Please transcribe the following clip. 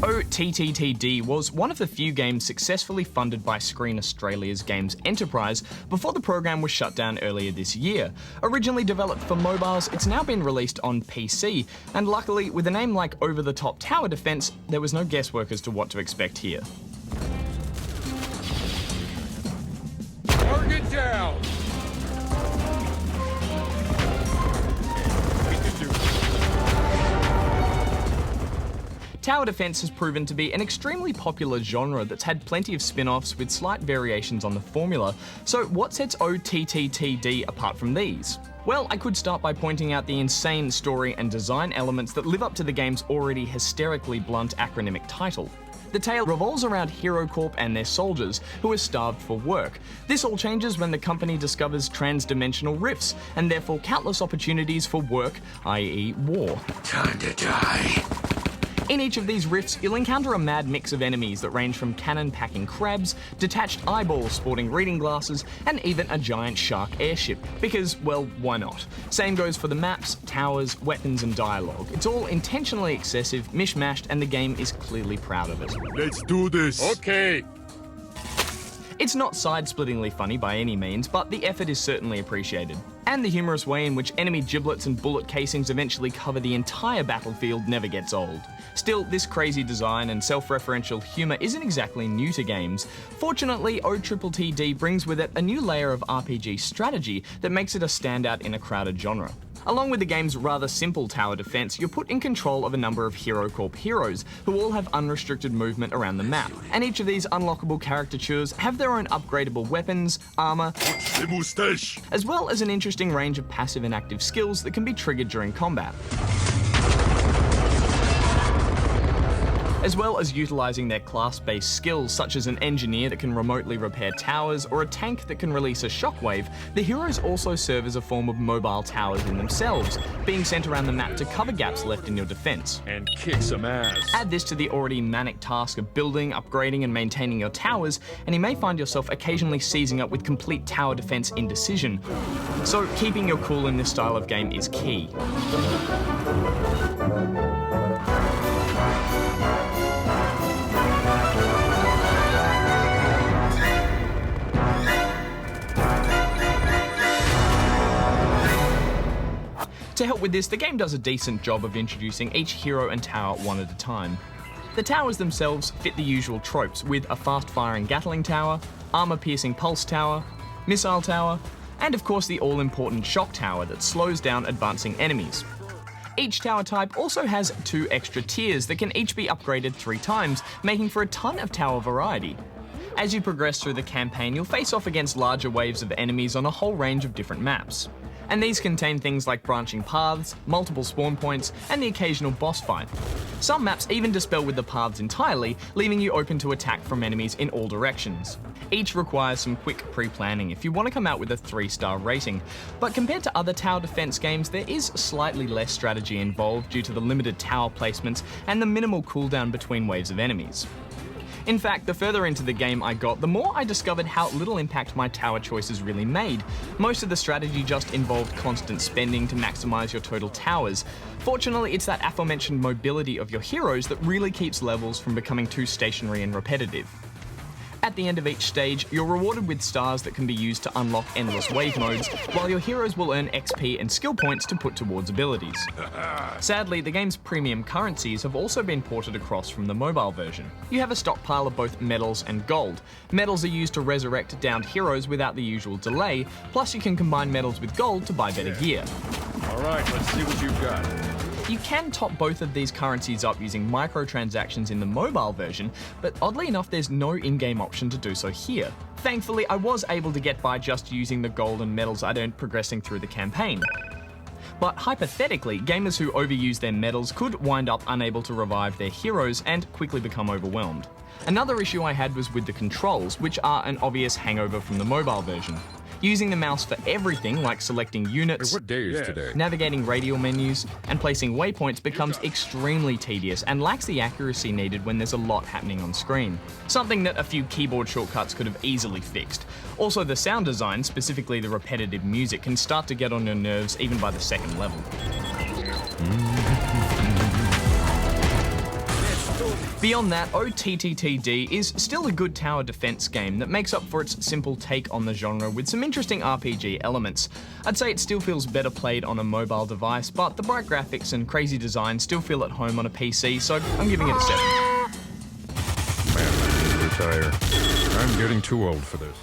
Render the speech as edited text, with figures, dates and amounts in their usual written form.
OTTTD was one of the few games successfully funded by Screen Australia's Games Enterprise before the program was shut down earlier this year. Originally developed for mobiles, it's now been released on PC, and luckily, with a name like over-the-top tower defense, there was no guesswork as to what to expect here. Target down! Tower defense has proven to be an extremely popular genre that's had plenty of spin-offs with slight variations on the formula. So what sets OTTTD apart from these? Well, I could start by pointing out the insane story and design elements that live up to the game's already hysterically blunt acronymic title. The tale revolves around Hero Corp and their soldiers, who are starved for work. This all changes when the company discovers trans-dimensional rifts, and therefore countless opportunities for work, i.e. war. Time to die. In each of these rifts, you'll encounter a mad mix of enemies that range from cannon-packing crabs, detached eyeballs sporting reading glasses, and even a giant shark airship. Because, well, why not? Same goes for the maps, towers, weapons, and dialogue. It's all intentionally excessive, mishmashed, and the game is clearly proud of it. Let's do this. Okay. It's not side-splittingly funny by any means, but the effort is certainly appreciated. And the humorous way in which enemy giblets and bullet casings eventually cover the entire battlefield never gets old. Still, this crazy design and self-referential humour isn't exactly new to games. Fortunately, OTTTD brings with it a new layer of RPG strategy that makes it a standout in a crowded genre. Along with the game's rather simple tower defense, you're put in control of a number of Hero Corp heroes, who all have unrestricted movement around the map. And each of these unlockable caricatures have their own upgradable weapons, armor, as well as an interesting range of passive and active skills that can be triggered during combat. As well as utilising their class-based skills, such as an engineer that can remotely repair towers, or a tank that can release a shockwave, the heroes also serve as a form of mobile towers in themselves, being sent around the map to cover gaps left in your defence. And kick some ass. Add this to the already manic task of building, upgrading and maintaining your towers, and you may find yourself occasionally seizing up with complete tower defence indecision. So keeping your cool in this style of game is key. To help with this, the game does a decent job of introducing each hero and tower one at a time. The towers themselves fit the usual tropes, with a fast-firing Gatling tower, armor-piercing pulse tower, missile tower, and of course the all-important shock tower that slows down advancing enemies. Each tower type also has 2 extra tiers that can each be upgraded 3 times, making for a ton of tower variety. As you progress through the campaign, you'll face off against larger waves of enemies on a whole range of different maps. And these contain things like branching paths, multiple spawn points, and the occasional boss fight. Some maps even dispel with the paths entirely, leaving you open to attack from enemies in all directions. Each requires some quick pre-planning if you want to come out with a 3-star rating, but compared to other tower defense games, there is slightly less strategy involved due to the limited tower placements and the minimal cooldown between waves of enemies. In fact, the further into the game I got, the more I discovered how little impact my tower choices really made. Most of the strategy just involved constant spending to maximise your total towers. Fortunately, it's that aforementioned mobility of your heroes that really keeps levels from becoming too stationary and repetitive. At the end of each stage, you're rewarded with stars that can be used to unlock endless wave modes, while your heroes will earn XP and skill points to put towards abilities. Sadly, the game's premium currencies have also been ported across from the mobile version. You have a stockpile of both medals and gold. Medals are used to resurrect downed heroes without the usual delay, plus you can combine medals with gold to buy better gear. Alright, let's see what you've got. You can top both of these currencies up using microtransactions in the mobile version, but oddly enough there's no in-game option to do so here. Thankfully, I was able to get by just using the gold and medals I'd earned progressing through the campaign. But hypothetically, gamers who overuse their medals could wind up unable to revive their heroes and quickly become overwhelmed. Another issue I had was with the controls, which are an obvious hangover from the mobile version. Using the mouse for everything, like selecting units, What day is today? navigating radial menus, and placing waypoints becomes extremely tedious and lacks the accuracy needed when there's a lot happening on screen. Something that a few keyboard shortcuts could have easily fixed. Also, the sound design, specifically the repetitive music, can start to get on your nerves even by the second level. Let's do this. Beyond that, OTTTD is still a good tower defense game that makes up for its simple take on the genre with some interesting RPG elements. I'd say it still feels better played on a mobile device, but the bright graphics and crazy design still feel at home on a PC, so I'm giving it a 7. Man, I need to retire. I'm getting too old for this.